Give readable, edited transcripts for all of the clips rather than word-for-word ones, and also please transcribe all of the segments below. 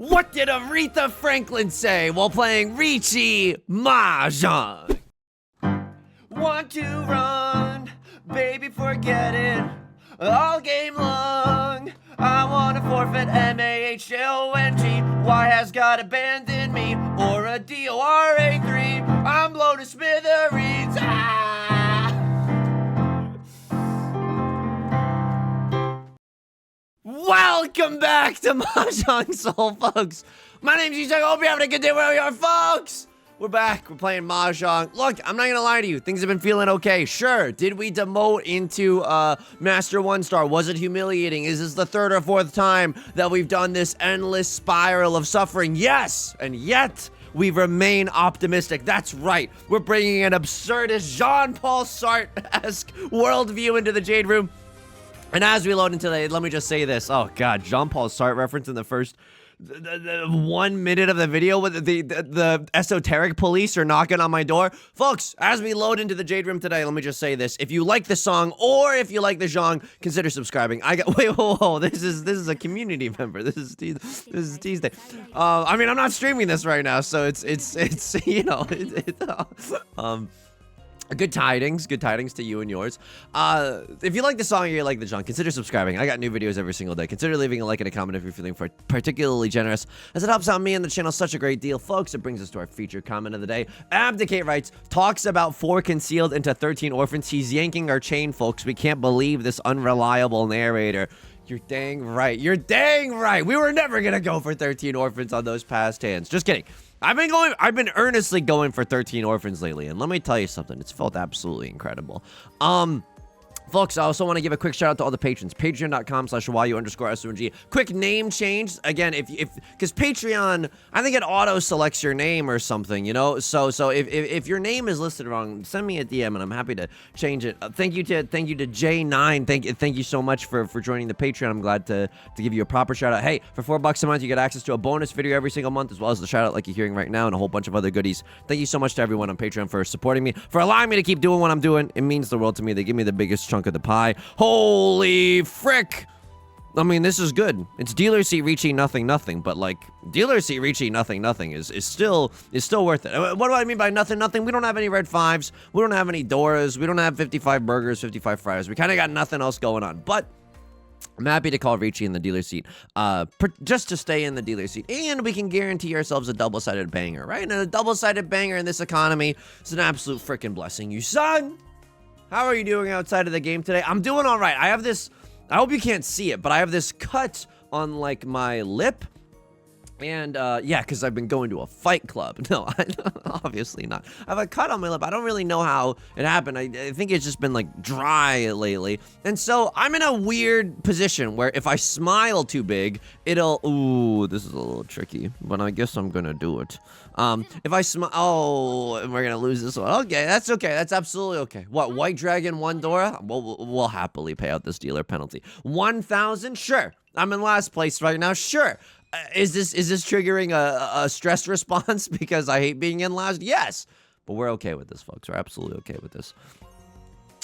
What did Aretha Franklin say while playing Riichi Mahjong? Want to run, baby, forget it. All game long, I wanna forfeit MAHJONG. Why has God abandoned me? Or a DORA3? I'm blown to smithereens. Welcome back to Mahjong Soul, folks. My name's Yusong. I hope you're having a good day wherever you are, folks. We're back. We're playing Mahjong. Look, I'm not gonna lie to you. Things have been feeling okay. Sure. Did we demote into Master 1-star? Was it humiliating? Is this the third or fourth time that we've done this endless spiral of suffering? Yes. And yet, we remain optimistic. That's right. We're bringing an absurdist Jean-Paul Sartre-esque worldview into the Jade Room. And as we load into today, let me just say this. Oh, God. Jean-Paul Sartre reference in the first... The 1 minute of the video with the esoteric police are knocking on my door. Folks, as we load into the Jade Room today, let me just say this. If you like the song or if you like the genre, consider subscribing. Wait, whoa, this is a community member. This is Tuesday. I mean, I'm not streaming this right now, so it's you know, good tidings to you and yours. If you like the song or you like the genre, consider subscribing. I got new videos every single day. Consider leaving a like and a comment if you're feeling particularly generous, as it helps out me and the channel such a great deal. Folks, it brings us to our featured comment of the day. Abdicate writes, talks about 4 concealed into 13 orphans. He's yanking our chain, folks. We can't believe this unreliable narrator. You're dang right. You're dang right. We were never gonna go for 13 orphans on those past hands. Just kidding. I've been earnestly going for 13 orphans lately, and let me tell you something. It's felt absolutely incredible. Folks, I also want to give a quick shout out to all the patrons. Patreon.com/YU_SONG. Quick name change. Again, because Patreon, I think it auto selects your name or something, you know? So if your name is listed wrong, send me a DM and I'm happy to change it. Thank you to J9. Thank you so much for joining the Patreon. I'm glad to give you a proper shout out. Hey, for $4 a month, you get access to a bonus video every single month, as well as the shout out like you're hearing right now and a whole bunch of other goodies. Thank you so much to everyone on Patreon for supporting me, for allowing me to keep doing what I'm doing. It means the world to me. They give me the biggest chunk of the pie. Holy frick! I mean, this is good. It's dealer seat Riichi nothing, but like dealer seat Riichi nothing is still worth it. What do I mean by nothing? We don't have any red 5s. We don't have any Doras. We don't have 55 burgers, 55 fries. We kind of got nothing else going on. But I'm happy to call Riichi in the dealer seat, just to stay in the dealer seat, and we can guarantee ourselves a double-sided banger, right? And a double-sided banger in this economy is an absolute freaking blessing. You son. How are you doing outside of the game today? I'm doing all right. I have this, I hope you can't see it, but I have this cut on like my lip. And yeah, because I've been going to a fight club. No, obviously not. I have a cut on my lip. I don't really know how it happened. I think it's just been like dry lately. And so I'm in a weird position where if I smile too big, it'll, ooh, this is a little tricky, but I guess I'm gonna do it. If I smile, oh, and we're gonna lose this one. Okay, that's okay. That's absolutely okay. What, White Dragon 1 Dora? We'll happily pay out this dealer penalty. 1,000? Sure. I'm in last place right now. Sure. Is this triggering a stress response because I hate being in last? Yes, but we're okay with this, folks. We're absolutely okay with this.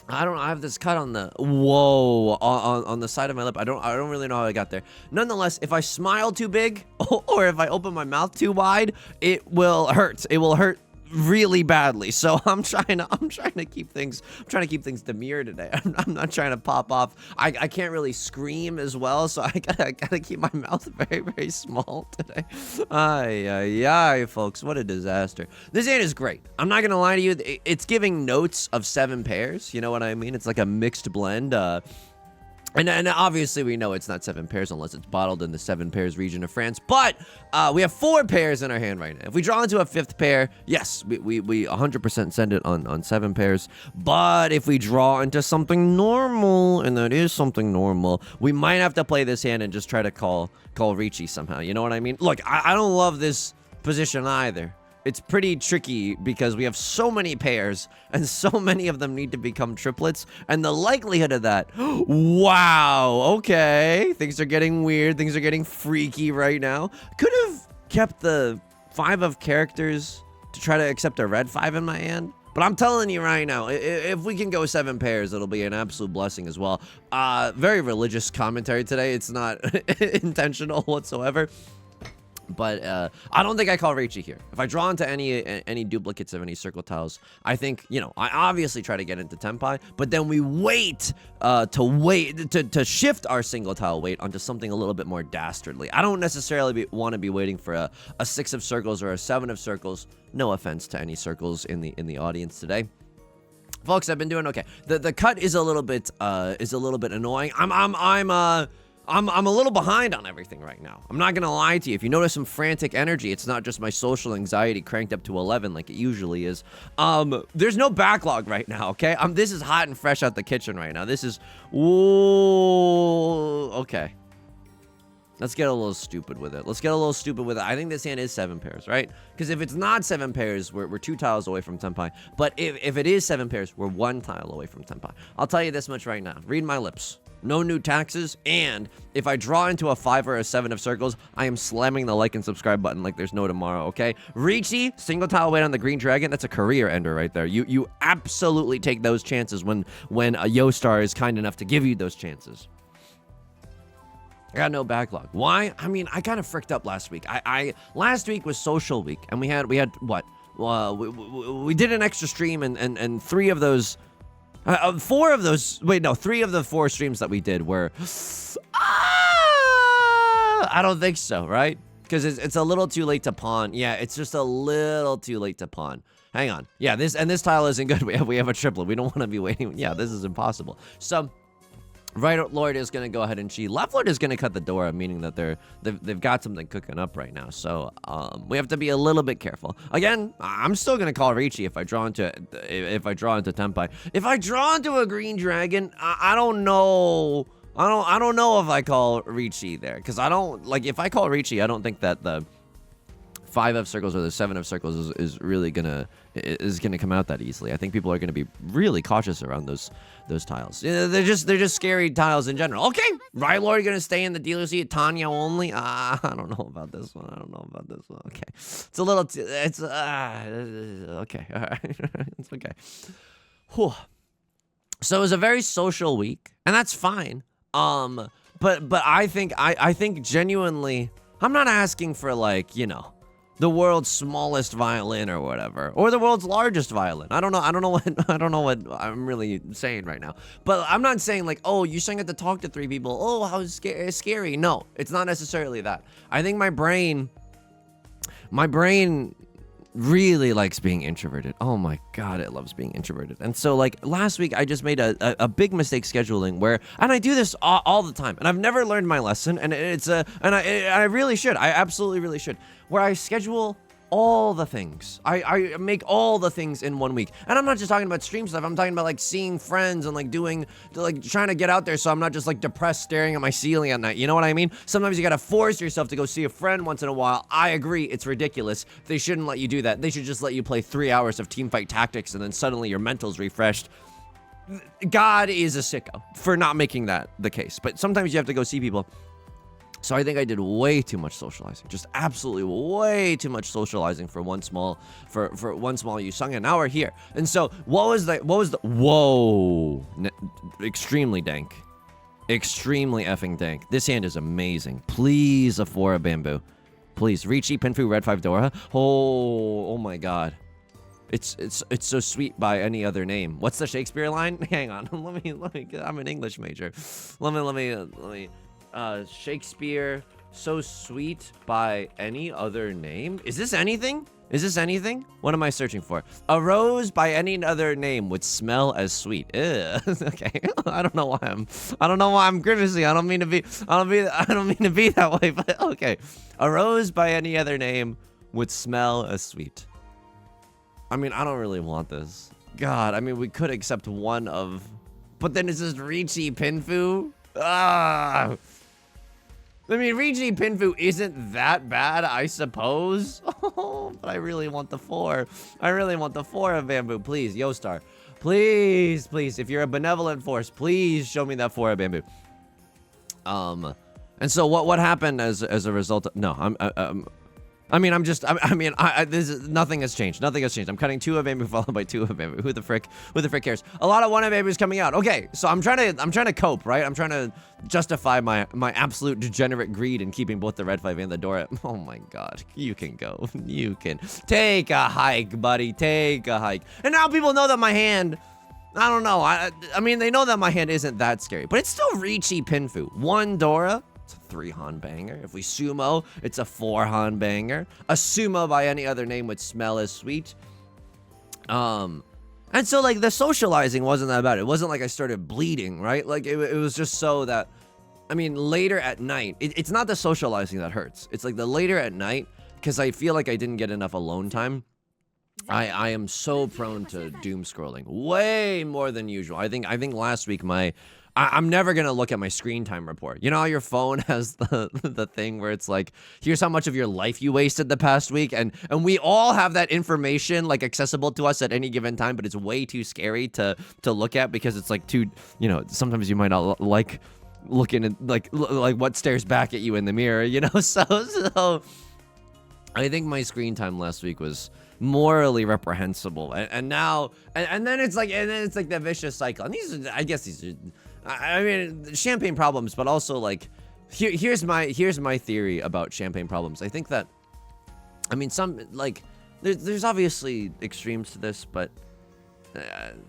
I have this cut on the on the side of my lip. I don't really know how I got there. Nonetheless, if I smile too big or if I open my mouth too wide, it will hurt. It will hurt really badly. So I'm trying to keep things demure today. I'm not trying to pop off. I can't really scream as well, so I gotta keep my mouth very, very small today. Ay, folks, what a disaster. This hand is great. I'm not gonna lie to you. It's giving notes of 7 pairs. You know what I mean? It's like a mixed blend. And obviously we know it's not 7 pairs unless it's bottled in the 7 pairs region of France. But we have 4 pairs in our hand right now. If we draw into a 5th pair, yes, we 100% send it on 7 pairs. But if we draw into something normal, and that is something normal, we might have to play this hand and just try to call Riichi somehow. You know what I mean? Look, I don't love this position either. It's pretty tricky because we have so many pairs and so many of them need to become triplets, and the likelihood of that, wow, okay, things are getting weird, things are getting freaky right now. Could have kept the 5 of characters to try to accept a red 5 in my hand, but I'm telling you right now, if we can go 7 pairs, it'll be an absolute blessing as well. Very religious commentary today. It's not intentional whatsoever. But I don't think I call Riichi here. If I draw into any duplicates of any circle tiles, I think, you know, I obviously try to get into Tenpai, but then we wait to shift our single tile weight onto something a little bit more dastardly. I don't necessarily want to be waiting for a 6 of circles or a 7 of circles. No offense to any circles in the audience today. Folks, I've been doing okay. The cut is a little bit annoying. I'm a little behind on everything right now. I'm not gonna lie to you. If you notice some frantic energy, it's not just my social anxiety cranked up to 11 like it usually is. There's no backlog right now, okay? This is hot and fresh out the kitchen right now. This is, ooh, okay. Let's get a little stupid with it. I think this hand is 7 pairs, right? Because if it's not 7 pairs, we're 2 tiles away from Tenpai. But if it is 7 pairs, we're 1 tile away from Tenpai. I'll tell you this much right now. Read my lips. No new taxes, and if I draw into a 5 or a 7 of circles, I am slamming the like and subscribe button like there's no tomorrow, okay? Riichi, single tile weight on the green dragon, that's a career ender right there. You absolutely take those chances when a Yo-Star is kind enough to give you those chances. I got no backlog. Why? I mean, I kind of fricked up last week. Last week was social week, and we had what? We did an extra stream, and 3 of those... 4 of those, wait, no, 3 of the 4 streams that we did were, I don't think so, right? Because it's a little too late to pawn. Yeah, it's just a little too late to pawn. Hang on. Yeah, this tile isn't good. We have a triplet. We don't want to be waiting. Yeah, this is impossible. So, right Lord is going to go ahead and cheat. Left Lord is going to cut the door, meaning that they've got something cooking up right now. So we have to be a little bit careful. Again, I'm still going to call Riichi if I draw into Tenpai. If I draw into a green dragon, I don't know. I don't know if I call Riichi there, because I don't like, if I call Riichi, I don't think that the 5 of circles or the 7 of circles is really gonna come out that easily. I think people are gonna be really cautious around those tiles. Yeah, they're just scary tiles in general. Okay, Right Lord gonna stay in the dealer seat. Tanya only. I don't know about this one. Okay, it's a little. It's okay. All right, it's okay. Whew. So it was a very social week, and that's fine. But I think genuinely, I'm not asking for, like, you know, the world's smallest violin or whatever, or the world's largest violin. I don't know what I'm really saying right now. But I'm not saying like, oh, you still get to talk to 3 people. Oh, how scary. No, it's not necessarily that. I think my brain really likes being introverted. Oh my god, it loves being introverted. And so, like, last week I just made a big mistake scheduling where, and I do this all the time, and I've never learned my lesson, and I really should. I absolutely really should. Where I schedule all the things. I make all the things in 1 week. And I'm not just talking about stream stuff. I'm talking about, like, seeing friends and, like, trying to get out there so I'm not just, like, depressed staring at my ceiling at night. You know what I mean? Sometimes you gotta force yourself to go see a friend once in a while. I agree, it's ridiculous. They shouldn't let you do that. They should just let you play 3 hours of teamfight tactics and then suddenly your mental's refreshed. God is a sicko for not making that the case. But sometimes you have to go see people. So I think I did way too much socializing, just absolutely way too much socializing for one small Yusong, and now we're here. And so whoa, extremely dank, extremely effing dank. This hand is amazing. Please, a 4 of bamboo, please. Riichi, Pinfu, Red 5 Dora. Oh my god. It's so sweet by any other name. What's the Shakespeare line? Hang on, let me. I'm an English major. Let me. Shakespeare, so sweet by any other name? Is this anything? What am I searching for? A rose by any other name would smell as sweet. Ew. Okay. I don't know why I'm grimacing. I don't mean to be that way, but okay. A rose by any other name would smell as sweet. I mean, I don't really want this. God, I mean, we could accept one of, but then it's just Riichi Pinfu. Ah. I mean, Riichi Pinfu isn't that bad, I suppose. Oh, but I really want the 4. I really want the 4 of bamboo. Please, Yo-Star. Please, if you're a benevolent force, please show me that 4 of bamboo. And so what happened as a result of, no, I mean, this is, nothing has changed. Nothing has changed. I'm cutting 2 of Amu followed by 2 of Amu. Who the frick cares? A lot of 1 of Amu's coming out. Okay, so I'm trying to cope, right? I'm trying to justify my absolute degenerate greed in keeping both the Red 5 and the Dora. Oh my god, you can go. You can take a hike, buddy. Take a hike. And now people know that my hand, I don't know. I mean, they know that my hand isn't that scary, but it's still Riichi Pinfu. 1 Dora. 3 Han banger. If we sumo, it's a 4 Han banger. A sumo by any other name would smell as sweet. And so like the socializing wasn't that bad. It wasn't like I started bleeding, right? Like it was just so that, I mean, later at night, it's not the socializing that hurts. It's like the later at night, because I feel like I didn't get enough alone time. I am so prone to doom scrolling way more than usual. I think last week I'm never gonna look at my screen time report. You know how your phone has the thing where it's like, here's how much of your life you wasted the past week, and we all have that information like accessible to us at any given time, but it's way too scary to look at because it's like too, you know, sometimes you might not like looking at like what stares back at you in the mirror, you know. So I think my screen time last week was morally reprehensible, and now and then it's like the vicious cycle. And these are, I guess these are, I mean, champagne problems, but also like here's my theory about champagne problems. I think that, I mean, some like there's obviously extremes to this, but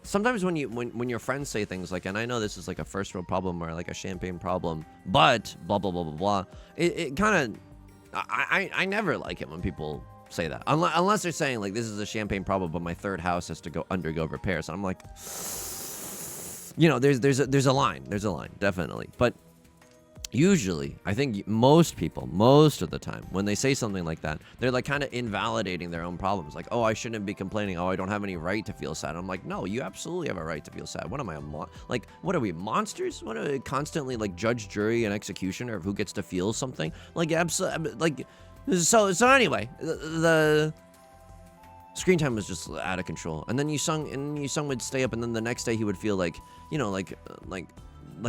sometimes when your friends say things like, and I know this is like a first world problem or like a champagne problem, but blah blah blah blah blah, it kind of, I never like it when people say that, unless they're saying like, this is a champagne problem, but my 3rd house has to undergo repairs. And I'm like, you know, there's a line, definitely. But usually, I think most people, most of the time, when they say something like that, they're like kind of invalidating their own problems. Like, oh, I shouldn't be complaining. Oh, I don't have any right to feel sad. I'm like, no, you absolutely have a right to feel sad. What am I, like, what are we, monsters? What are we, constantly like judge, jury, and executioner of who gets to feel something? Like, absolutely, like, so anyway, the screen time was just out of control. And then Yusong would stay up, and then the next day he would feel like, you know, like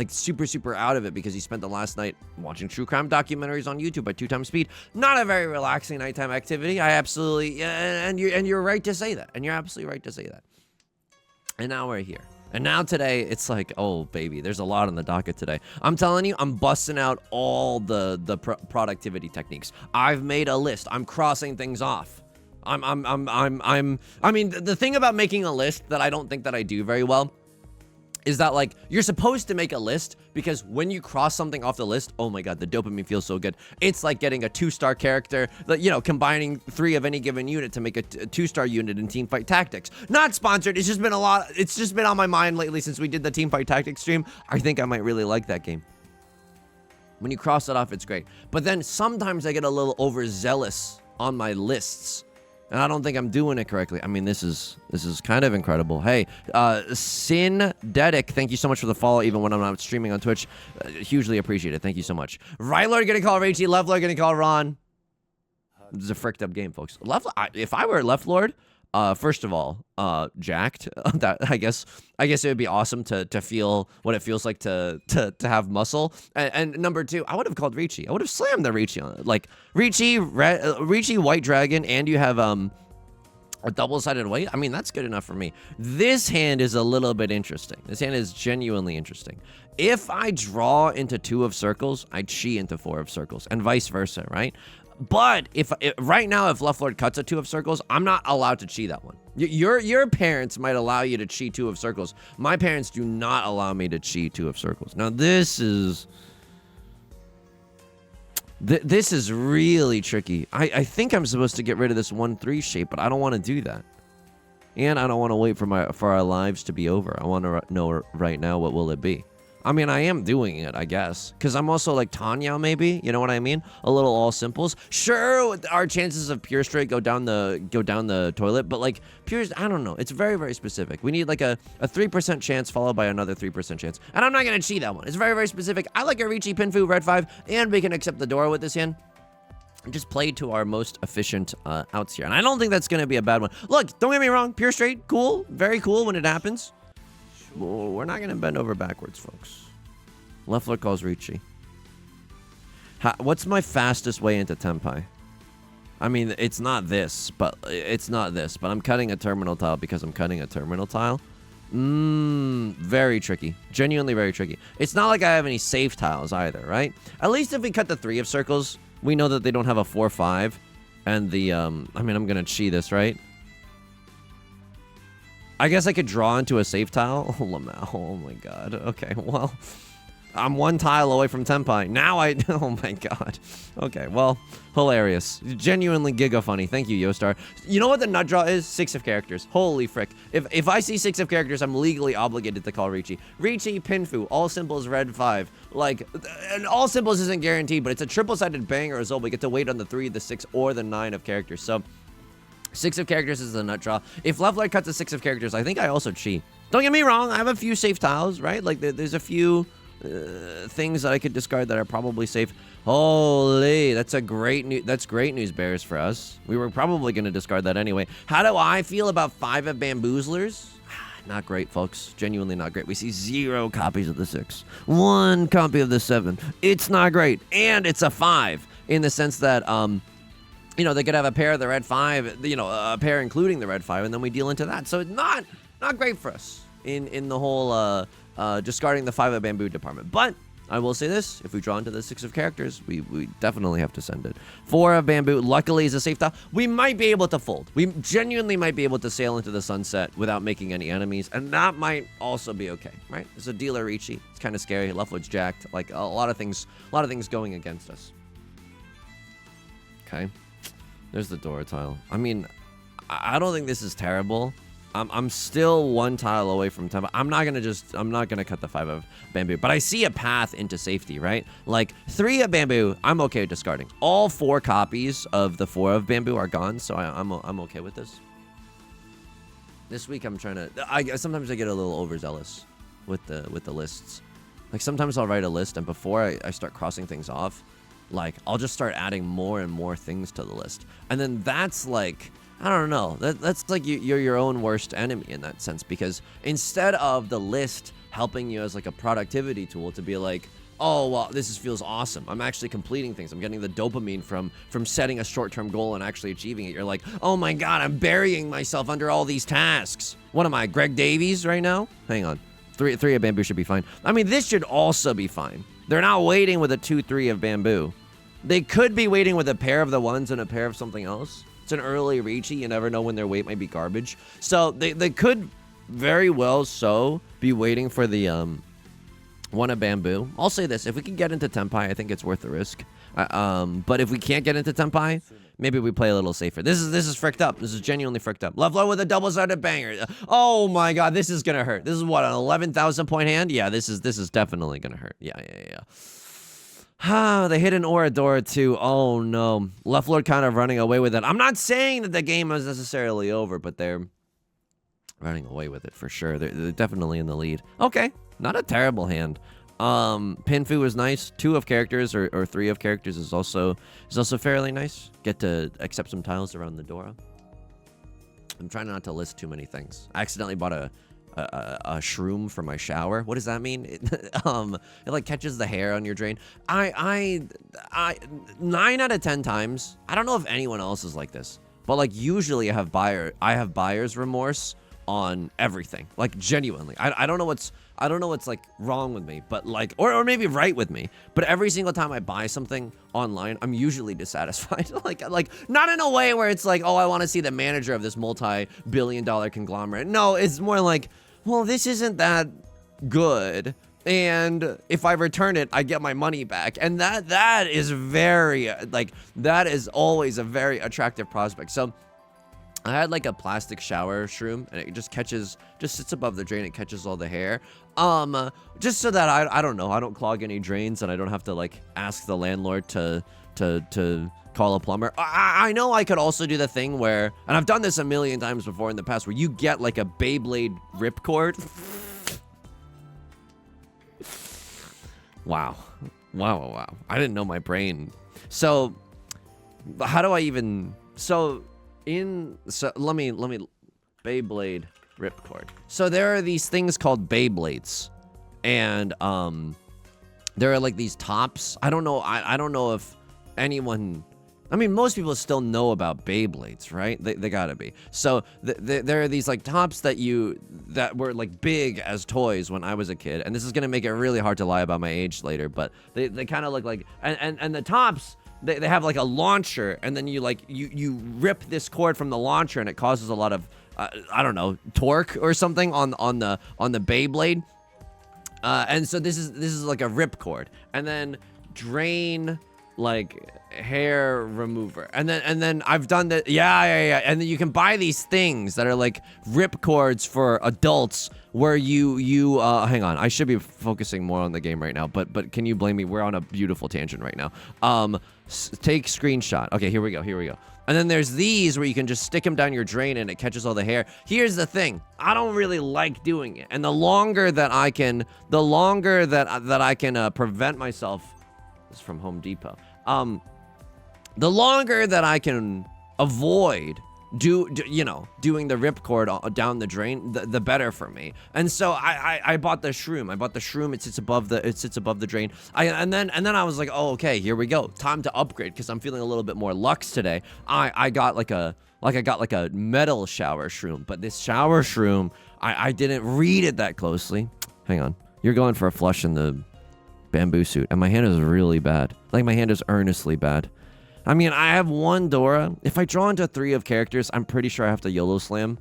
super out of it because he spent the last night watching true crime documentaries on YouTube at 2 times speed. Not a very relaxing nighttime activity. I absolutely, and you're right to say that. And you're absolutely right to say that. And now we're here. And now today, it's like, oh baby, there's a lot on the docket today. I'm telling you, I'm busting out all the productivity techniques. I've made a list. I'm crossing things off. I mean, the thing about making a list that I don't think that I do very well is that, like, you're supposed to make a list because when you cross something off the list, oh my god, the dopamine feels so good. It's like getting a 2-star character, that, you know, combining 3 of any given unit to make a 2-star unit in Teamfight Tactics. Not sponsored, it's just been it's just been on my mind lately since we did the Teamfight Tactics stream. I think I might really like that game. When you cross it off, it's great. But then sometimes I get a little overzealous on my lists, and I don't think I'm doing it correctly. I mean, this is kind of incredible. Hey, Sin-Dedic, thank you so much for the follow, even when I'm not streaming on Twitch. Hugely appreciated. Thank you so much. Rytlord gonna call Riichi, Left Lord gonna call Ron. This is a fricked up game, folks. If I were Left Lord, first of all, jacked. That I guess it would be awesome to feel what it feels like to have muscle. And number 2, I would have called Riichi. I would have slammed the Riichi on it. Like Riichi White Dragon, and you have a double-sided white. I mean, that's good enough for me. This hand is a little bit interesting. This hand is genuinely interesting. If I draw into 2 of circles, I chi into 4 of circles, and vice versa, right? But if right now, if Left Lord cuts a 2 of circles, I'm not allowed to chi that one. Your parents might allow you to chi 2 of circles. My parents do not allow me to chi 2 of circles. Now this is really tricky. I think I'm supposed to get rid of this 1-3 shape, but I don't want to do that. And I don't want to wait for our lives to be over. I want to know right now, what will it be? I mean, I am doing it, I guess, because I'm also like Tanya, maybe. You know what I mean? A little all simples. Sure, our chances of pure straight go down the toilet, but like pure, I don't know. It's very, very specific. We need like a 3% chance followed by another 3% chance, and I'm not gonna cheat that one. It's very, very specific. I like a Riichi Pinfu Red 5, and we can accept the Dora with this hand. Just play to our most efficient outs here, and I don't think that's gonna be a bad one. Look, don't get me wrong. Pure straight, cool, very cool when it happens. Well, we're not going to bend over backwards, folks. Left Lord calls Riichi. What's my fastest way into Tenpai? I mean, it's not this, but I'm cutting a terminal tile because I'm cutting a terminal tile. Very tricky. Genuinely very tricky. It's not like I have any safe tiles either, right? At least if we cut the 3 of circles, we know that they don't have a 4-5. And the, I mean, I'm gonna chi this, right? I guess I could draw into a safe tile. Oh, Lamau. Oh my god. Okay, well, I'm 1 tile away from Tenpai. Now oh my god. Okay, well, hilarious. Genuinely giga funny. Thank you, Yostar. You know what the nut draw is? 6 of characters. Holy frick. If I see 6 of characters, I'm legally obligated to call Riichi. Riichi, Pinfu, all symbols, red 5. Like, and all symbols isn't guaranteed, but it's a triple-sided banger result. We get to wait on the 3, the 6, or the 9 of characters. So, 6 of characters is the nut draw. If Lovelight cuts a 6 of characters, I think I also chi. Don't get me wrong, I have a few safe tiles, right? Like, there's a few things that I could discard that are probably safe. Holy, that's great news bears for us. We were probably going to discard that anyway. How do I feel about 5 of bamboozlers? Not great, folks. Genuinely not great. We see 0 copies of the 6. 1 copy of the 7. It's not great. And it's a 5 in the sense that, you know, they could have a pair of the red 5, you know, a pair including the red 5, and then we deal into that. So it's not great for us in the whole discarding the 5 of bamboo department. But I will say this, if we draw into the 6 of characters, we definitely have to send it. 4 of bamboo, luckily, is a safe tile. We might be able to fold. We genuinely might be able to sail into the sunset without making any enemies, and that might also be okay, right? It's a dealer Riichi. It's kind of scary. Leftwood's jacked. Like, a lot of things going against us. Okay. There's the door tile. I mean, I don't think this is terrible. I'm still 1 tile away from Tenpai. I'm not gonna cut the 5 of bamboo, but I see a path into safety, right? Like 3 of bamboo, I'm okay with discarding. All 4 copies of the 4 of bamboo are gone, so I'm okay with this. This week I'm trying to. Sometimes I get a little overzealous with the lists. Like sometimes I'll write a list, and before I start crossing things off, like I'll just start adding more and more things to the list, and then that's like. I don't know. That's like you're your own worst enemy in that sense, because instead of the list helping you as like a productivity tool to be like, oh, well, this feels awesome. I'm actually completing things. I'm getting the dopamine from setting a short-term goal and actually achieving it. You're like, oh my god, I'm burying myself under all these tasks. What am I, Greg Davies right now? Hang on. 3 of bamboo should be fine. I mean, this should also be fine. They're not waiting with a 2-3 of bamboo. They could be waiting with a pair of the 1s and a pair of something else. It's an early Riichi. You never know when their weight might be garbage. So they could very well be waiting for the 1 of bamboo. I'll say this. If we can get into Tenpai, I think it's worth the risk. But if we can't get into Tenpai, maybe we play a little safer. This is fricked up. This is genuinely fricked up. Lovelow with a double-sided banger. Oh my god, this is gonna hurt. This is what, an 11,000 point hand? Yeah, this is definitely gonna hurt. Yeah. They hit an Oradora too. Oh no. Left Lord kind of running away with it. I'm not saying that the game is necessarily over, but they're running away with it for sure. They're definitely in the lead. Okay. Not a terrible hand. Pinfu was nice. 2 of characters or 3 of characters is also fairly nice. Get to accept some tiles around the Dora. I'm trying not to list too many things. I accidentally bought a shroom for my shower. What does that mean? It like catches the hair on your drain. I 9 out of 10 times, I don't know if anyone else is like this, but like usually I have buyer's remorse on everything. Like genuinely. I don't know what's like wrong with me, but like or maybe right with me. But every single time I buy something online, I'm usually dissatisfied. like not in a way where it's like, oh, I want to see the manager of this multi-billion-dollar conglomerate. No, it's more like, well, this isn't that good, and if I return it, I get my money back, and that is very that is always a very attractive prospect. So I had like a plastic shower shroom, and it just sits above the drain. It catches all the hair, just so that I don't know, I don't clog any drains, and I don't have to like ask the landlord to call a plumber. I know I could also do the thing where, and I've done this a million times before in the past, where you get like a Beyblade ripcord. Wow. I didn't know my brain. So how do I even, let me Beyblade ripcord. So there are these things called Beyblades, and there are like these tops. I don't know if anyone I mean, most people still know about Beyblades, right? They gotta be. So there are these like tops that were like big as toys when I was a kid, and this is gonna make it really hard to lie about my age later. But they kind of look like, and the tops they have like a launcher, and then you rip this cord from the launcher, and it causes a lot of I don't know, torque or something on the Beyblade. And so this is like a rip cord, and then drain like hair remover, and then I've done that. Yeah. And then you can buy these things that are like rip cords for adults, where you hang on, I should be focusing more on the game right now, but can you blame me? We're on a beautiful tangent right now. Take screenshot. Okay, here we go. And then there's these where you can just stick them down your drain and it catches all the hair. Here's the thing. I don't really like doing it. And the longer that I can prevent myself, this is from Home Depot. The longer that I can avoid doing the ripcord down the drain, the better for me. And so I bought the shroom. It sits above the drain. And then I was like, oh, okay, here we go. Time to upgrade, because I'm feeling a little bit more luxe today. I got like a metal shower shroom, but this shower shroom, I didn't read it that closely. Hang on. You're going for a flush in the bamboo suit, and my hand is really bad. Like, my hand is earnestly bad. I mean, I have one Dora. If I draw into 3 of characters, I'm pretty sure I have to YOLO slam.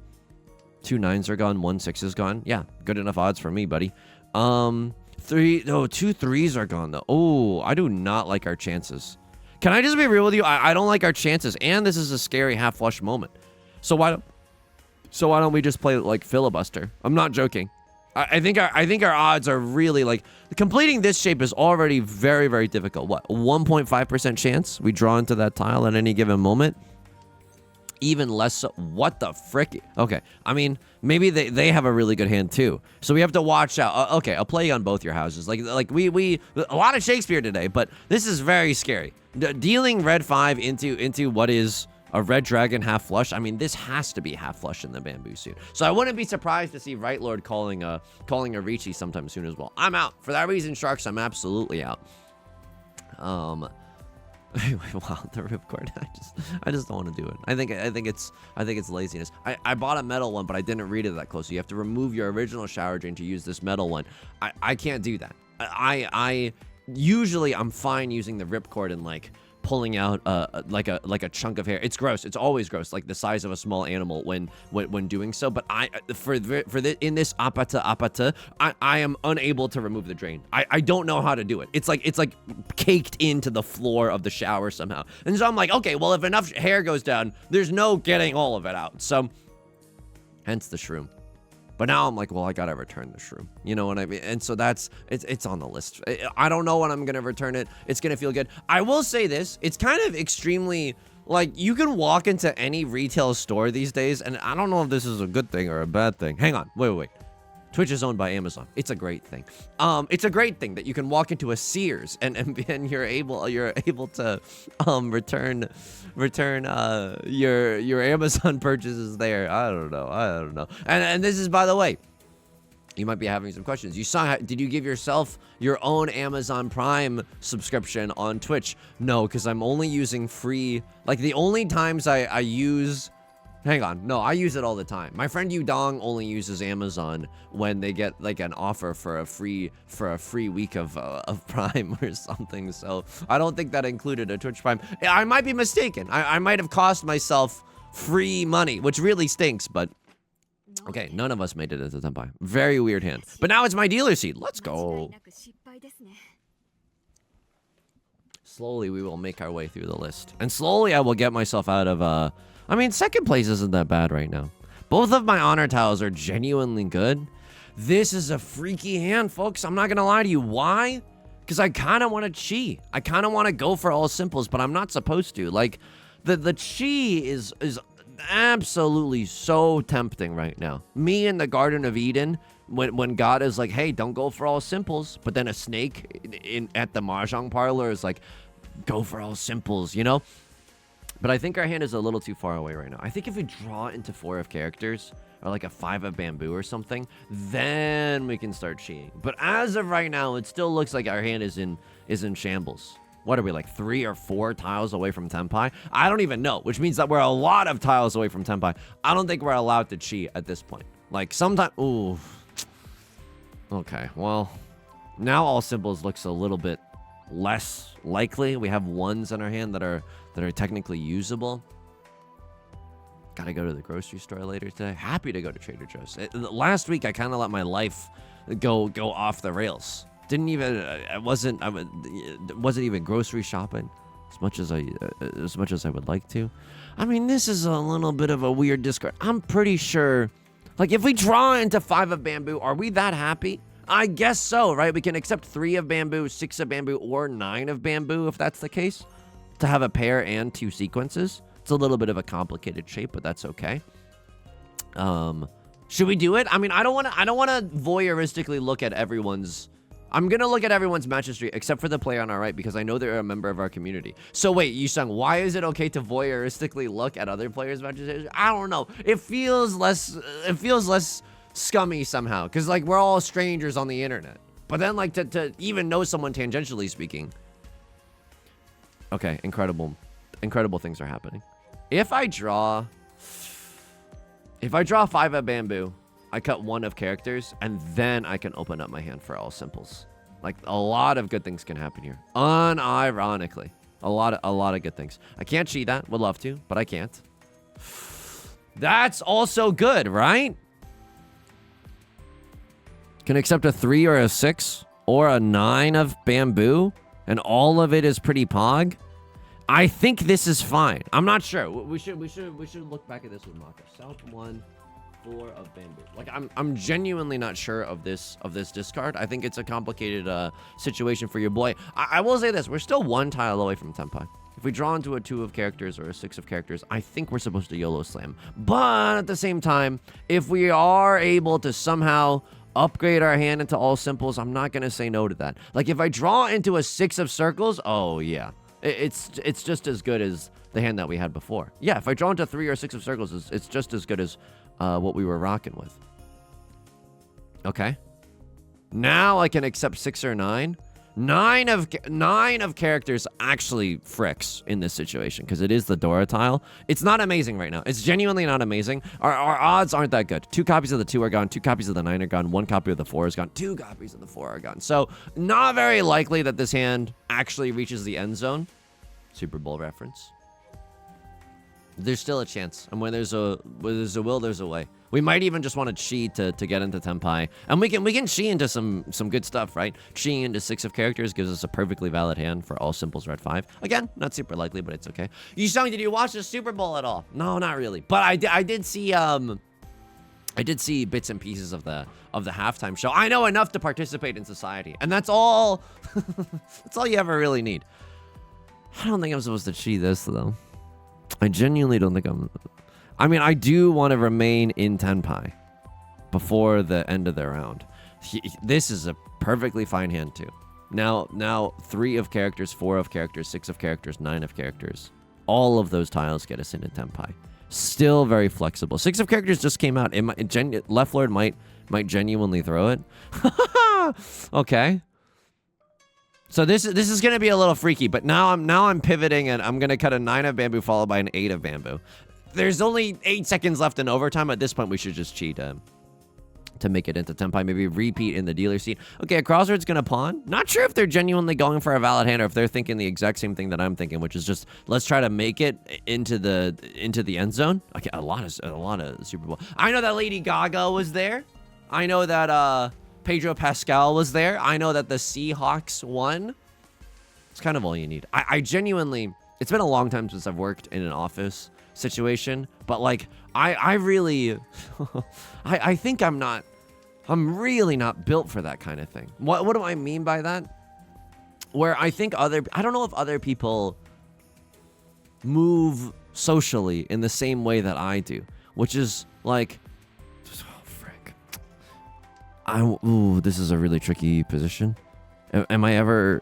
2 9s are gone, 1 6 is gone. Yeah, good enough odds for me, buddy. 2 3s are gone, though. Oh, I do not like our chances. Can I just be real with you? I don't like our chances, and this is a scary half flush moment. So why don't we just play like filibuster? I'm not joking. I think our odds are really, like, completing this shape is already very, very difficult. What, 1.5% chance we draw into that tile at any given moment? Even less so. What the frick? Okay, I mean, maybe they have a really good hand too. So we have to watch out. Okay, I'll play on both your houses. Like we a lot of Shakespeare today, but this is very scary. Dealing red 5 into what is a red dragon half flush. I mean, this has to be half flush in the bamboo suit. So I wouldn't be surprised to see Right Lord calling a Riichi sometime soon as well. I'm out. For that reason, Sharks, I'm absolutely out. Wow, the ripcord. I just don't want to do it. I think it's laziness. I bought a metal one, but I didn't read it that close. So you have to remove your original shower drain to use this metal one. I can't do that. I usually I'm fine using the ripcord and like pulling out like a chunk of hair. It's gross. It's always gross, like the size of a small animal when doing so. But in this apata, I am unable to remove the drain. I don't know how to do it. It's like caked into the floor of the shower somehow. And so I'm like, okay, well, if enough hair goes down, there's no getting all of it out. So hence the shroom. But now I'm like, well, I gotta return the shroom. You know what I mean? And so it's on the list. I don't know when I'm gonna return it. It's gonna feel good. I will say this. It's kind of extremely, like, you can walk into any retail store these days, and I don't know if this is a good thing or a bad thing. Hang on. Wait. Twitch is owned by Amazon. It's a great thing. It's a great thing that you can walk into a Sears and you're able to return your Amazon purchases there. I don't know. And this is, by the way, you might be having some questions. Did you give yourself your own Amazon Prime subscription on Twitch? No, because I'm only using free. Like, the only times I use. Hang on. No, I use it all the time. My friend Yudong only uses Amazon when they get like an offer for a free week of Prime or something. So I don't think that included a Twitch Prime. I might be mistaken. I might have cost myself free money, which really stinks, but okay, none of us made it as a Tenpai. Very weird hand. But now it's my dealer seat. Let's go. Slowly we will make our way through the list. And slowly I will get myself out of I mean, second place isn't that bad right now. Both of my honor tiles are genuinely good. This is a freaky hand, folks. I'm not going to lie to you. Why? Because I kind of want to chi. I kind of want to go for all simples, but I'm not supposed to. Like, the chi is absolutely so tempting right now. Me in the Garden of Eden, when God is like, hey, don't go for all simples. But then a snake at the Mahjong parlor is like, go for all simples, you know? But I think our hand is a little too far away right now. I think if we draw into 4 of characters, or like a 5 of bamboo or something, then we can start cheating. But as of right now, it still looks like our hand is in shambles. What are we, like 3 or 4 tiles away from Tenpai? I don't even know, which means that we're a lot of tiles away from Tenpai. I don't think we're allowed to cheat at this point. Like, sometimes... Ooh. Okay, well... Now all symbols looks a little bit less likely. We have ones in our hand that are technically usable. Gotta go to the grocery store later today. Happy to go to Trader Joe's. Last week, I kind of let my life go off the rails. Didn't even... it wasn't even grocery shopping as much as I would like to. I mean, this is a little bit of a weird discard. I'm pretty sure... Like, if we draw into 5 of bamboo, are we that happy? I guess so, right? We can accept 3 of bamboo, 6 of bamboo, or 9 of bamboo, if that's the case. To have a pair and 2 sequences. It's a little bit of a complicated shape, but that's okay. Should we do it? I mean, I don't want to voyeuristically look at everyone's... I'm going to look at everyone's match history, except for the player on our right, because I know they're a member of our community. So wait, Yusong, why is it okay to voyeuristically look at other players' match history? I don't know. It feels less scummy somehow, because like we're all strangers on the internet. But then like to even know someone tangentially speaking. Okay, incredible things are happening. If I draw 5 of bamboo, I cut 1 of characters, and then I can open up my hand for all simples. Like, a lot of good things can happen here. Unironically. A lot of good things. I can't cheat that. Would love to, but I can't. That's also good, right? Can accept a 3 or a 6 or a 9 of bamboo, and all of it is pretty pog. I think this is fine. I'm not sure. We should look back at this with Maka. South 1, 4 of bamboo. Like I'm genuinely not sure of this discard. I think it's a complicated situation for your boy. I will say this: we're still 1 tile away from Tenpai. If we draw into a 2 of characters or a 6 of characters, I think we're supposed to YOLO slam. But at the same time, if we are able to somehow upgrade our hand into all simples, I'm not gonna say no to that. Like if I draw into a 6 of circles, oh yeah, it's just as good as the hand that we had before. Yeah, if I draw into 3 or 6 of circles, it's just as good as what we were rocking with. Okay. Now I can accept 6 or 9. 9 of characters actually fricks in this situation because it is the Dora tile. It's not amazing right now. It's genuinely not amazing. Our odds aren't that good. 2 copies of the 2 are gone. 2 copies of the 9 are gone. 1 copy of the 4 is gone. 2 copies of the 4 are gone. So not very likely that this hand actually reaches the end zone. Super Bowl reference. There's still a chance, and when there's a will, there's a way. We might even just want to chi to get into Tenpai, and we can chi into some good stuff, right? Chi into 6 of characters gives us a perfectly valid hand for all simples red 5. Again, not super likely, but it's okay. Yusong, did you watch the Super Bowl at all? No, not really, but I did see bits and pieces of the halftime show. I know enough to participate in society, and that's all. That's all you ever really need. I don't think I'm supposed to chi this though. I genuinely don't think I mean, I do want to remain in Tenpai before the end of the round. This is a perfectly fine hand too. Now 3 of characters, 4 of characters, 6 of characters, 9 of characters. All of those tiles get us into Tenpai. Still very flexible. 6 of characters just came out. Left Lord might genuinely throw it. Okay. So this is gonna be a little freaky, but now I'm pivoting and I'm gonna cut a 9 of bamboo followed by an 8 of bamboo. There's only 8 seconds left in overtime. At this point, we should just cheat to make it into Tenpai. Maybe repeat in the dealer seat. Okay, a crossroad's gonna pawn. Not sure if they're genuinely going for a valid hand or if they're thinking the exact same thing that I'm thinking, which is just let's try to make it into the end zone. Okay, a lot of Super Bowl. I know that Lady Gaga was there. I know that Pedro Pascal was there. I know that the Seahawks won. It's kind of all you need. I genuinely, it's been a long time since I've worked in an office situation, but like, I really, I think I'm really not built for that kind of thing. What do I mean by that? Where I think I don't know if other people move socially in the same way that I do, which is like, ooh, this is a really tricky position. Am I ever...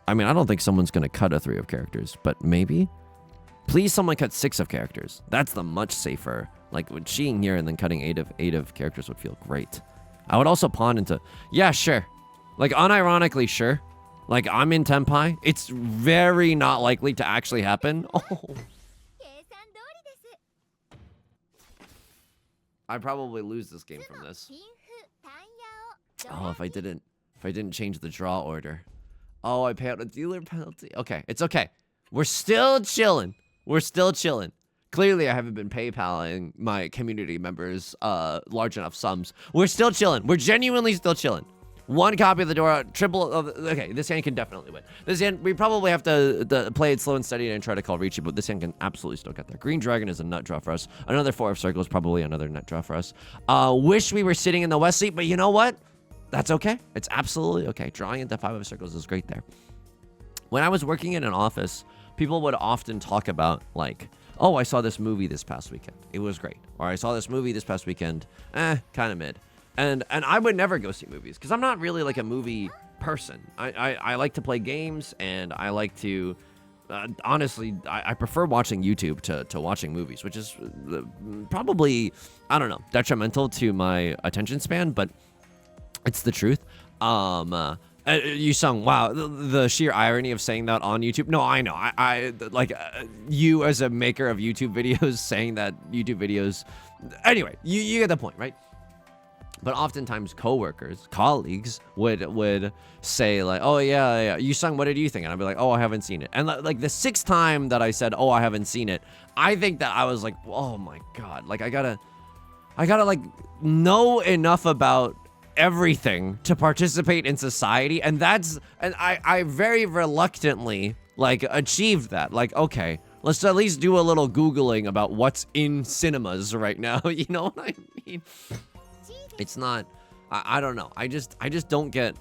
I mean, I don't think someone's going to cut a 3 of characters, but maybe? Please someone cut 6 of characters. That's the much safer. Like, with cheating here and then cutting 8 of characters would feel great. I would also pawn into... Yeah, sure. Like, unironically, sure. Like, I'm in Tenpai. It's very not likely to actually happen. Oh. I'd probably lose this game from this. Oh, if I didn't change the draw order. Oh, I pay out a dealer penalty. Okay, it's okay. We're still chilling. We're still chilling. Clearly, I haven't been PayPaling my community members large enough sums. We're still chilling. We're genuinely still chilling. One copy of the door, triple of... Okay, this hand can definitely win. This hand, we probably have to play it slow and steady and try to call Riichi, but this hand can absolutely still get there. Green Dragon is a nut draw for us. Another 4 of circles, probably another nut draw for us. Wish we were sitting in the west seat, but you know what? That's okay. It's absolutely okay. Drawing into 5 of circles is great there. When I was working in an office, people would often talk about, like, oh, I saw this movie this past weekend. It was great. Or I saw this movie this past weekend. Kind of mid. And I would never go see movies because I'm not really like a movie person. I like to play games, and I like to, honestly, I prefer watching YouTube to watching movies, which is probably, I don't know, detrimental to my attention span, but it's the truth. Yusong, wow, the sheer irony of saying that on YouTube. No, I know. I like you as a maker of YouTube videos saying that YouTube videos. Anyway, you get the point, right? But oftentimes coworkers, colleagues would say like, oh yeah, Yusong, what did you think? And I'd be like, oh, I haven't seen it. And like the 6th time that I said, oh, I haven't seen it, I think that I was like, oh my God, like I gotta like know enough about everything to participate in society. And I very reluctantly like achieved that. Like, okay, let's at least do a little Googling about what's in cinemas right now. You know what I mean? It's not, I don't know. I just don't get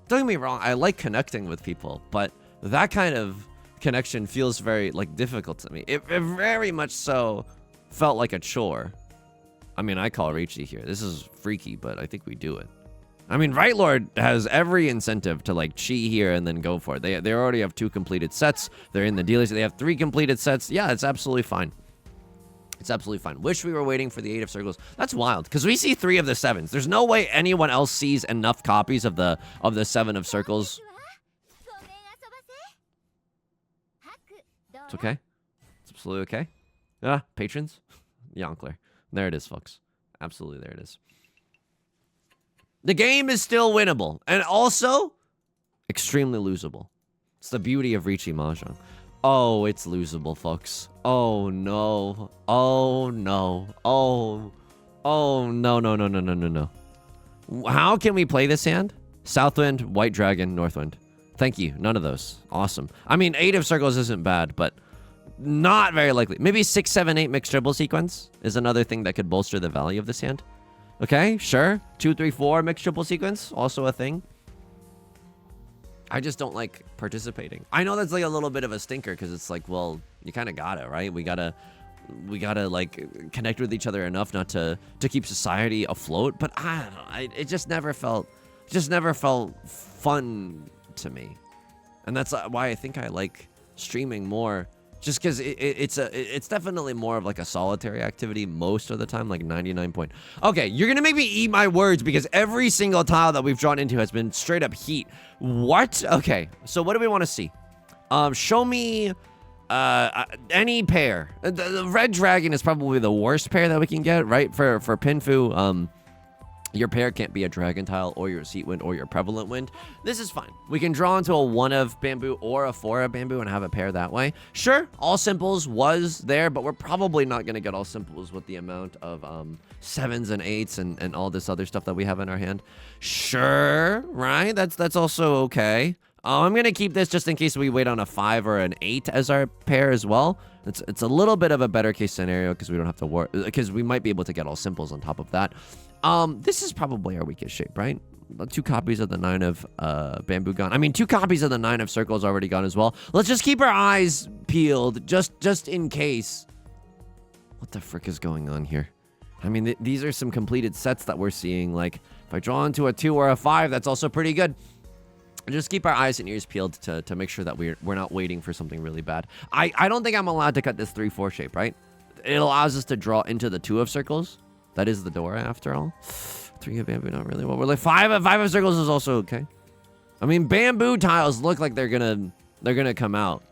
me wrong. I like connecting with people, but that kind of connection feels very like difficult to me. It very much so felt like a chore. I mean, I call Riichi here. This is freaky, but I think we do it. I mean, Right Lord has every incentive to like chi here and then go for it. They already have 2 completed sets. They're in the dealers. They have 3 completed sets. Yeah, it's absolutely fine. It's absolutely fine. Wish we were waiting for the 8 of circles. That's wild, because we see 3 of the 7s. There's no way anyone else sees enough copies of the 7 of circles. It's okay. It's absolutely okay. Yeah, patrons. Yonkler. There it is, folks. Absolutely, there it is. The game is still winnable, and also extremely losable. It's the beauty of Riichi Mahjong. Oh, it's losable, folks. Oh, no. Oh, no. Oh, no. How can we play this hand? Southwind, White Dragon, Northwind. Thank you. None of those. Awesome. I mean, 8 of circles isn't bad, but not very likely. Maybe 6, 7, 8 mixed triple sequence is another thing that could bolster the value of this hand. Okay, sure. 2, 3, 4 mixed triple sequence, also a thing. I just don't like participating. I know that's like a little bit of a stinker because it's like, well, you kind of gotta, right? We gotta like connect with each other enough not to keep society afloat. But I don't know. It just never felt fun to me, and that's why I think I like streaming more. Just because it's definitely more of like a solitary activity most of the time, like 99 point. Okay, you're gonna make me eat my words because every single tile that we've drawn into has been straight up heat. What? Okay, so what do we want to see? Show me any pair. The red dragon is probably the worst pair that we can get, right? For Pinfu, your pair can't be a dragon tile or your seat wind or your prevalent wind. This is fine. We can draw into a 1 of bamboo or a 4 of bamboo and have a pair that way. Sure, all simples was there, but we're probably not going to get all simples with the amount of 7s and 8s and all this other stuff that we have in our hand. Sure, right? That's also okay. I'm going to keep this just in case we wait on a 5 or an 8 as our pair as well. It's a little bit of a better case scenario because we don't have to worry, because we might be able to get all simples on top of that. This is probably our weakest shape, right? 2 copies of the 9 of bamboo gone. I mean, 2 copies of the 9 of circles already gone as well. Let's just keep our eyes peeled just in case. What the frick is going on here? I mean, these are some completed sets that we're seeing. Like, if I draw into a 2 or a 5, that's also pretty good. Just keep our eyes and ears peeled to make sure that we're not waiting for something really bad. I don't think I'm allowed to cut this 3-4 shape, right? It allows us to draw into the 2 of circles. That is the door, after all. 3 of bamboo, not really. Well, we're like 5 of circles is also okay. I mean, bamboo tiles look like they're gonna come out.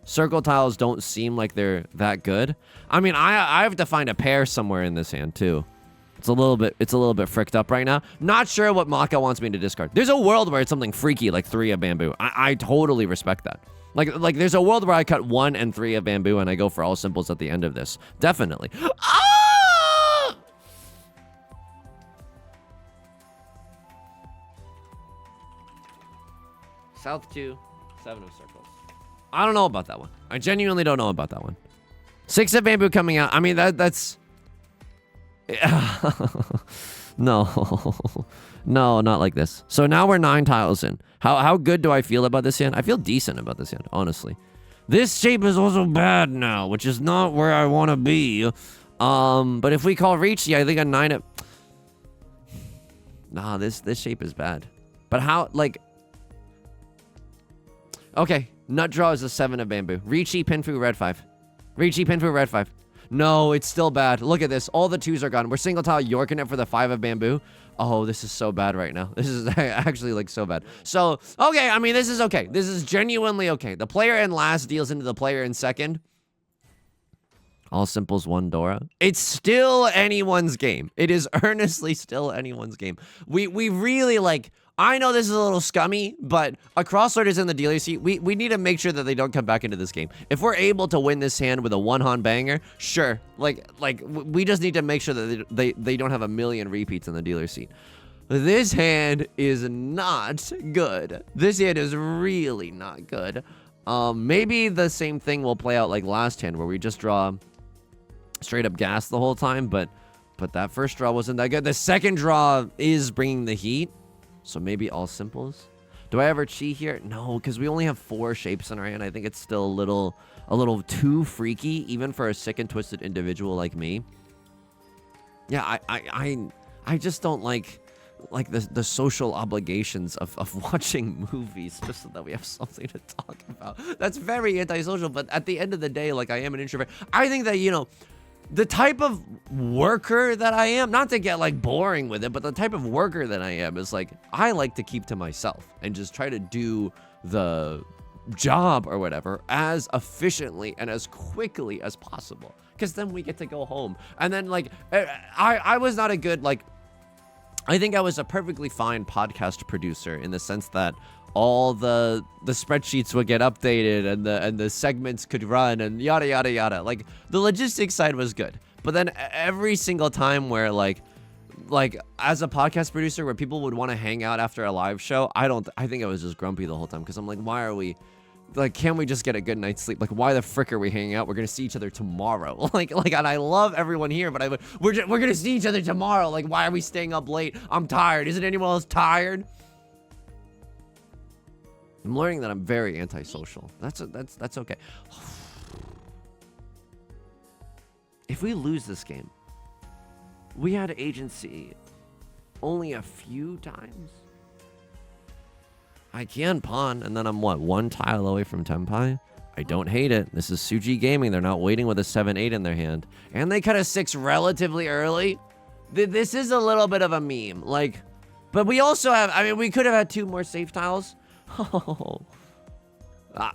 Circle tiles don't seem like they're that good. I mean, I have to find a pair somewhere in this hand too. It's a little bit fricked up right now. Not sure what Maka wants me to discard. There's a world where it's something freaky like 3 of bamboo. I totally respect that. Like there's a world where I cut 1 and 3 of bamboo and I go for all simples at the end of this. Definitely. Ah! South 2, 7 of circles. I don't know about that one. I genuinely don't know about that one. 6 of bamboo coming out. I mean, that's... No. No, not like this. So now we're 9 tiles in. How good do I feel about this hand? I feel decent about this hand, honestly. This shape is also bad now, which is not where I want to be. But if we call Riichi, I think a 9 of... Nah, this shape is bad. But how, like... Okay, nut draw is a 7 of bamboo. Riichi, Pinfu, red 5. Riichi, Pinfu, red 5. No, it's still bad. Look at this. All the 2s are gone. We're single tile Yorking it for the 5 of bamboo. Oh, this is so bad right now. This is actually, like, so bad. So, okay, I mean, this is okay. This is genuinely okay. The player in last deals into the player in second. All simples, 1 Dora. It's still anyone's game. It is earnestly still anyone's game. We really, like... I know this is a little scummy, but a crosslord is in the dealer seat. We need to make sure that they don't come back into this game. If we're able to win this hand with a 1-Han banger, sure. Like we just need to make sure that they don't have a million repeats in the dealer seat. This hand is not good. This hand is really not good. Maybe the same thing will play out like last hand, where we just draw straight up gas the whole time, but that first draw wasn't that good. The second draw is bringing the heat. So maybe all simples. Do I ever cheat here? No, because we only have 4 shapes in our hand. I think it's still a little too freaky, even for a sick and twisted individual like me. Yeah, I just don't like the social obligations of watching movies just so that we have something to talk about. That's very antisocial, but at the end of the day, like, I am an introvert. I think that, you know, the type of worker that I am, not to get like boring with it, but the type of worker that I am is like, I like to keep to myself and just try to do the job or whatever as efficiently and as quickly as possible. Because then we get to go home. And then like, I was not a good, like, I think I was a perfectly fine podcast producer in the sense that all the spreadsheets would get updated and the segments could run and yada yada yada. Like, the logistics side was good, but then every single time where like as a podcast producer where people would want to hang out after a live show, I think I was just grumpy the whole time, because I'm like, why are we, like, can't we just get a good night's sleep? Like, why the frick are we hanging out? We're gonna see each other tomorrow. like, and I love everyone here, but we're gonna see each other tomorrow. Like, why are we staying up late? I'm tired. Isn't anyone else tired? I'm learning that I'm very antisocial. That's okay. If we lose this game, we had agency only a few times. I can pawn, and then I'm what, 1 tile away from Tenpai? I don't hate it. This is Suji Gaming. They're not waiting with a 7-8 in their hand. And they cut a 6 relatively early. This is a little bit of a meme. Like, but we also have, I mean, we could have had 2 more safe tiles. Oh,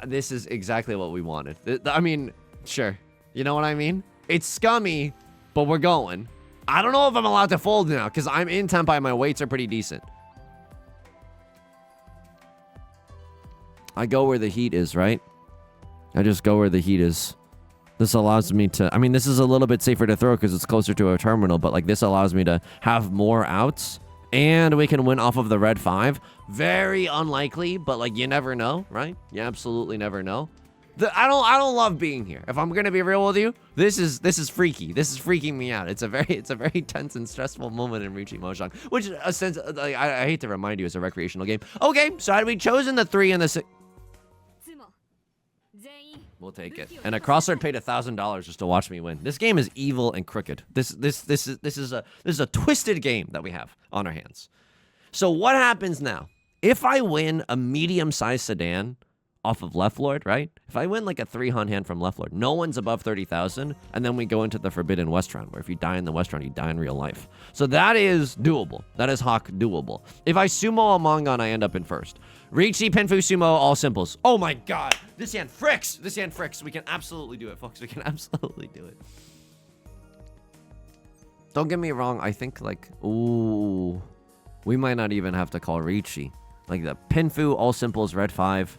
this is exactly what we wanted. I mean, sure. You know what I mean? It's scummy, but we're going. I don't know if I'm allowed to fold now, because I'm in Tenpai. My weights are pretty decent. I go where the heat is, right? I just go where the heat is. This allows me to... I mean, this is a little bit safer to throw because it's closer to a terminal, but, like, this allows me to have more outs. And we can win off of the red 5. Very unlikely, but, like, you never know, right? You absolutely never know. I don't love being here. If I'm gonna be real with you, this is freaky. This is freaking me out. It's a very tense and stressful moment in Riichi Mahjong, which, a sense, like, I hate to remind you, is a recreational game. Okay, so had we chosen the 3 and the 6... We'll take it. And a crosslord paid $1,000 just to watch me win. This game is evil and crooked. This is a twisted game that we have on our hands. So what happens now? If I win a medium-sized sedan off of left lord, right? If I win like a 3-hunt hand from left lord, no one's above 30,000, and then we go into the Forbidden West round, where if you die in the West round, you die in real life. So that is doable. That is Hawk doable. If I sumo a Mongon, I end up in first. Riichi, Pinfu, sumo, all simples. Oh my god. This hand fricks. This hand fricks. We can absolutely do it, folks. We can absolutely do it. Don't get me wrong. I think like, ooh, we might not even have to call Riichi. Like the Pinfu, all simples, red 5.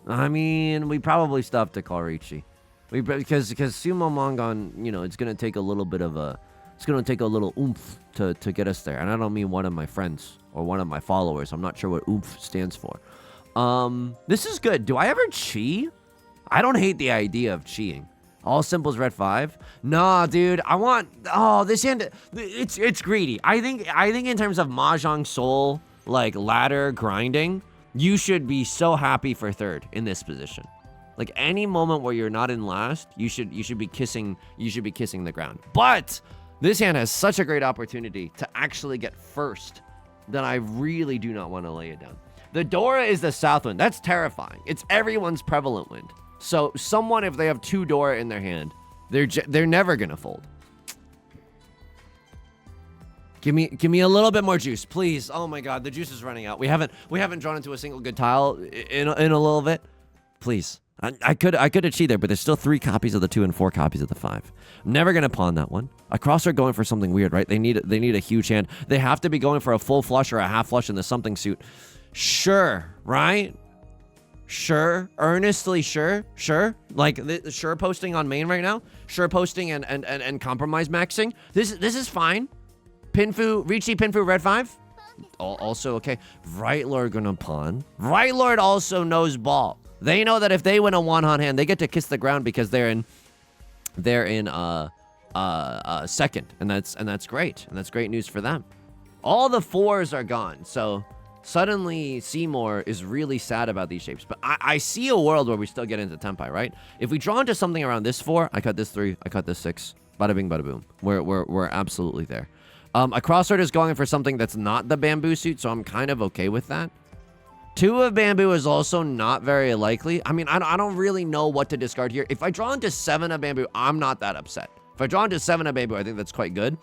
I mean, we probably still have to call Riichi. Because Sumo Mongon, you know, it's going to take a little bit of a... It's going to take a little oomph to get us there. And I don't mean one of my friends or one of my followers. I'm not sure what oomph stands for. This is good. Do I ever chi? I don't hate the idea of chiing. All simples, red 5. Nah, dude. I want... Oh, this hand... It's greedy. I think in terms of Mahjong Soul, like, ladder grinding... You should be so happy for third in this position. Like any moment where you're not in last, you should be kissing the ground. But this hand has such a great opportunity to actually get first that I really do not want to lay it down. The Dora is the south wind. That's terrifying. It's everyone's prevalent wind. So someone, if they have 2 Dora in their hand, they're never gonna fold. Give me a little bit more juice, please. Oh my god, the juice is running out. We haven't drawn into a single good tile in a little bit. Please. I could achieve there, but there's still 3 copies of the 2 and 4 copies of the 5. I'm never gonna pawn that one. Across are going for something weird, right? They need a huge hand. They have to be going for a full flush or a half flush in the something suit. Sure, right? Sure. Earnestly sure. Sure. Like sure posting on main right now. Sure posting and compromise maxing. This is fine. Pinfu, Riichi, Pinfu, red 5. Also okay. Right Lord gonna pawn. Right Lord also knows ball. They know that if they win a 1-hunt hand, they get to kiss the ground because they're in second, and that's great, and that's great news for them. All the 4s are gone, so suddenly Seymour is really sad about these shapes. But I see a world where we still get into Tenpai, right? If we draw into something around this 4, I cut this 3, I cut this 6. Bada bing, bada boom. We're absolutely there. A crossword is going for something that's not the bamboo suit, so I'm kind of okay with that. 2 of bamboo is also not very likely. I mean, I don't really know what to discard here. If I draw into 7 of bamboo, I'm not that upset. If I draw into 7 of bamboo, I think that's quite good.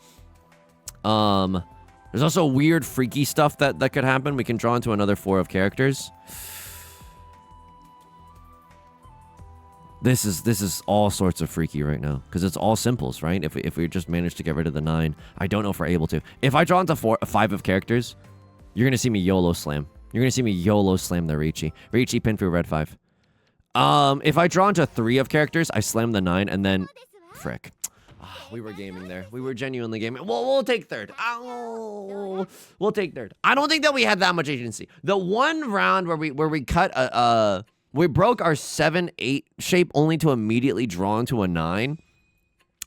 There's also weird, freaky stuff that could happen. We can draw into another 4 of characters. This is all sorts of freaky right now because it's all simples, right? If we just manage to get rid of the 9, I don't know if we're able to. If I draw into 5 of characters, you're gonna see me YOLO slam. You're gonna see me YOLO slam the Riichi. Riichi, Pinfu, red 5. If I draw into 3 of characters, I slam the 9 and then frick. We were gaming there. We were genuinely gaming. Well, we'll take third. Oh, we'll take third. I don't think that we had that much agency. The one round where we cut we broke our 7-8 shape only to immediately draw into a 9.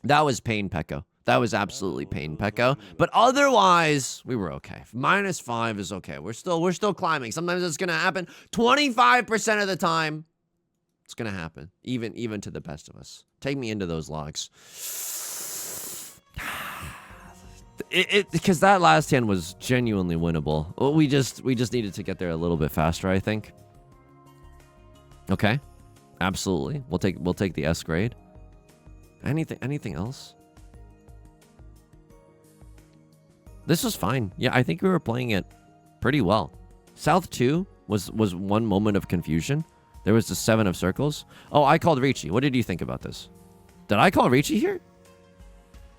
That was pain Pekko. That was absolutely pain Pekko. But otherwise, we were okay. -5 is okay. We're still climbing. Sometimes it's gonna happen. 25% of the time, it's gonna happen. Even to the best of us. Take me into those logs. Because that last hand was genuinely winnable. Well, we just needed to get there a little bit faster, I think. Okay, absolutely. We'll take the S grade. Anything else? This was fine. Yeah, I think we were playing it pretty well. South 2 was one moment of confusion. There was the 7 of circles. Oh, I called Riichi. What did you think about this? Did I call Riichi here?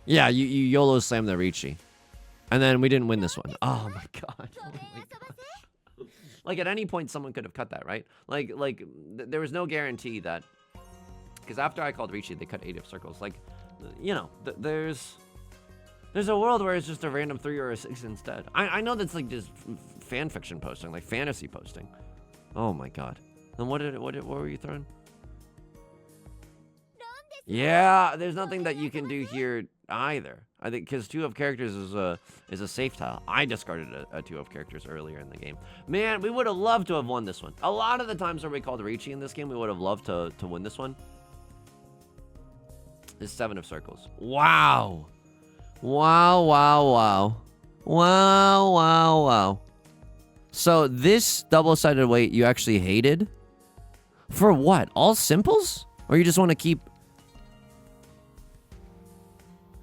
Yeah, you YOLO slammed the Riichi. And then we didn't win this one. Oh my god. Oh my god. Like at any point someone could have cut that, right? Like there was no guarantee that, because after I called Riichi, they cut 8 of circles. Like, you know, there's a world where it's just a random 3 or a 6 instead. I know that's like just fan fiction posting, like fantasy posting. Oh my god. Then what were you throwing? Yeah, there's nothing that you can do here either. I think because 2 of characters is a safe tile. I discarded a 2 of characters earlier in the game. Man, we would have loved to have won this one. A lot of the times where we called Riichi in this game, we would have loved to win this one. This 7 of circles. Wow. Wow, wow, wow. Wow, wow, wow. So this double-sided weight you actually hated? For what? All simples? Or you just want to keep...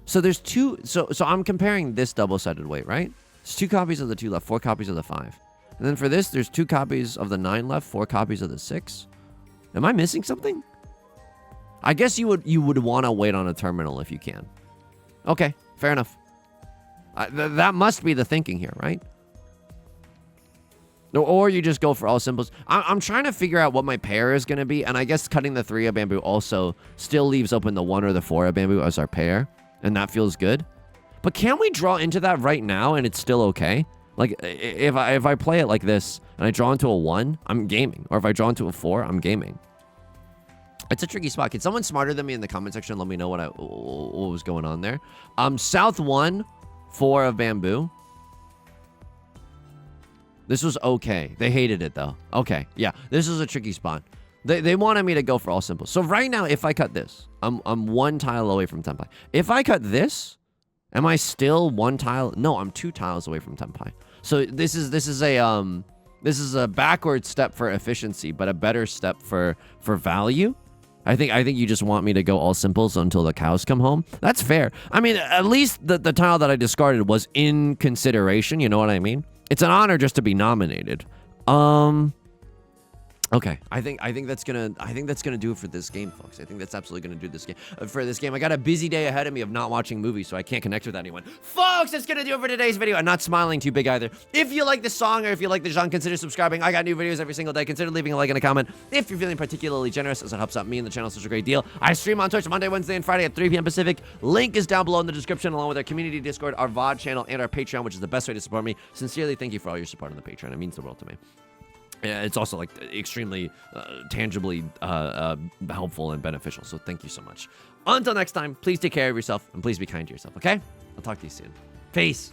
So there's two... So I'm comparing this double-sided weight, right? There's 2 copies of the 2 left, 4 copies of the 5. And then for this, there's 2 copies of the 9 left, 4 copies of the 6. Am I missing something? I guess you would want to wait on a terminal if you can. Okay, fair enough. That must be the thinking here, right? Or you just go for all simples. I'm trying to figure out what my pair is going to be, and I guess cutting the 3 of bamboo also still leaves open the 1 or the 4 of bamboo as our pair, and that feels good. But can we draw into that right now and it's still okay? Like, if I play it like this, and I draw into a 1, I'm gaming. Or if I draw into a 4, I'm gaming. It's a tricky spot. Can someone smarter than me in the comment section let me know what was going on there? South 1, 4 of bamboo. This was okay. They hated it, though. Okay, yeah. This is a tricky spot. They wanted me to go for all simple. So right now, if I cut this, I'm 1 tile away from Tenpai. If I cut this, am I still 1 tile? No, I'm 2 tiles away from Tenpai. So this is a backward step for efficiency, but a better step for value. I think you just want me to go all simples until the cows come home. That's fair. I mean, at least the tile that I discarded was in consideration. You know what I mean? It's an honor just to be nominated. Okay, I think that's gonna do it for this game, folks. I think that's absolutely gonna do this game for this game. I got a busy day ahead of me of not watching movies, so I can't connect with anyone. Folks, that's gonna do it for today's video. I'm not smiling too big either. If you like this song or if you like the genre, consider subscribing. I got new videos every single day. Consider leaving a like and a comment if you're feeling particularly generous, as it helps out me and the channel such a great deal. I stream on Twitch Monday, Wednesday, and Friday at 3 p.m. Pacific. Link is down below in the description, along with our community Discord, our VOD channel, and our Patreon, which is the best way to support me. Sincerely, thank you for all your support on the Patreon. It means the world to me. Yeah, it's also like extremely tangibly helpful and beneficial. So thank you so much. Until next time, please take care of yourself and please be kind to yourself, okay? I'll talk to you soon. Peace.